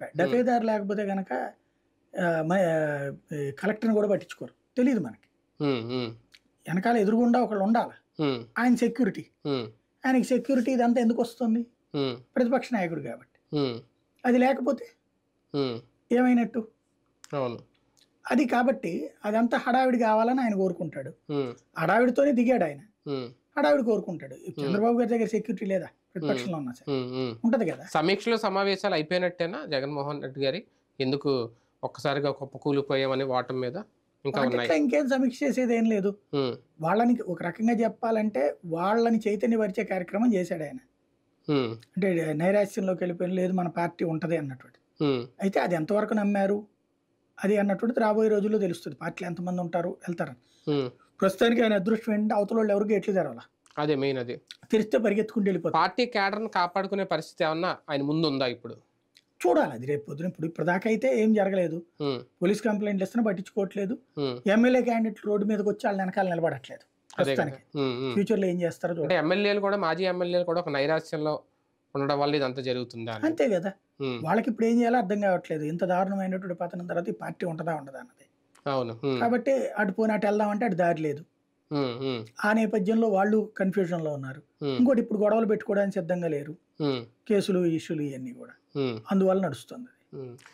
చెప్పా. దఫేదారు లేకపోతే గనక కలెక్టర్ని కూడా పట్టించుకోరు. తెలియదు మనకి. వెనకాల ఎదురుగుండా ఒకళ్ళు ఉండాలి. ఆయన సెక్యూరిటీ. ఆయనకి సెక్యూరిటీ ఇదంతా ఎందుకు వస్తుంది? ప్రతిపక్ష నాయకుడు కాబట్టి. అది లేకపోతే ఏమైనట్టు? అది కాబట్టి అదంతా హడావిడి కావాలని ఆయన కోరుకుంటాడు. హడావిడితోనే దిగాడు ఆయన. హడావిడి కోరుకుంటాడు. చంద్రబాబు గారి దగ్గర సెక్యూరిటీ లేదా? ప్రతిపక్షంలో ఉన్నా సరే ఉంటది కదా. సమీక్షలో సమావేశాలు అయిపోయినట్టేనా జగన్మోహన్ రెడ్డి గారి? ఎందుకు ఒక్కసారిగా కుప్పకూలిపోయామని వాటం మీద ఇంకేం సమీక్ష చేసేది ఏం లేదు. వాళ్ళని ఒక రకంగా చెప్పాలంటే వాళ్ళని చైతన్యపరిచే కార్యక్రమం చేశాడు ఆయన. అంటే నైరాశ్యంలోకి వెళ్ళిపోయిన లేదు మన పార్టీ ఉంటది అన్నటువంటి. అయితే అది ఎంతవరకు నమ్మారు అది అన్నటువంటిది రాబోయే రోజుల్లో తెలుస్తుంది. పార్టీలు ఎంతమంది ఉంటారు వెళ్తారని. ప్రస్తుతానికి ఆయన అదృష్టం ఏంటంటే అవతల వాళ్ళు ఎవరికి ఎట్లు తెరవాలా, అదే మెయిన్. అది తెరిస్తే పరిగెత్తుకుంటూ వెళ్ళిపోతారు. పార్టీ క్యాడర్ని కాపాడుకునే పరిస్థితి ఏమన్నా ఆయన ముందు ఉందా? ఇప్పుడు చూడాలి అది రేపు పొద్దున. ఇప్పుడు దాకా అయితే ఏం జరగలేదు. పోలీస్ కంప్లైంట్లు ఇస్తున్నా పట్టించుకోవట్లేదు. ఎమ్మెల్యే క్యాండిడేట్ రోడ్డు మీదకి వచ్చి వాళ్ళ వెనకాల నిలబడట్లేదు ప్రస్తుతానికి. ఫ్యూచర్ లో ఏం చేస్తారో చూడండి. ఎమ్మెల్యేలు కూడా, మాజీ ఎమ్మెల్యేలు కూడా ఒక నైరాశ్యంలో ఉండడం వల్ల ఇదంతా జరుగుతుందా? అంతే కదా. వాళ్ళకి ఇప్పుడు ఏం చేయాలో అర్థం కావట్లేదు. ఇంత దారుణమైనటువంటి పతనం తర్వాత ఈ పార్టీ ఉంటదా ఉండదా అన్నది. అవును. కాబట్టి అటు పోనీ అటు వెళ్దామంటే అటు దారి లేదు. ఆ నేపథ్యంలో వాళ్ళు కన్ఫ్యూజన్ లో ఉన్నారు. ఇంకోటి ఇప్పుడు గొడవలు పెట్టుకోవడానికి సిద్ధంగా లేరు. కేసులు ఇష్యూలు ఇవన్నీ కూడా అందువల్ల నడుస్తుంది.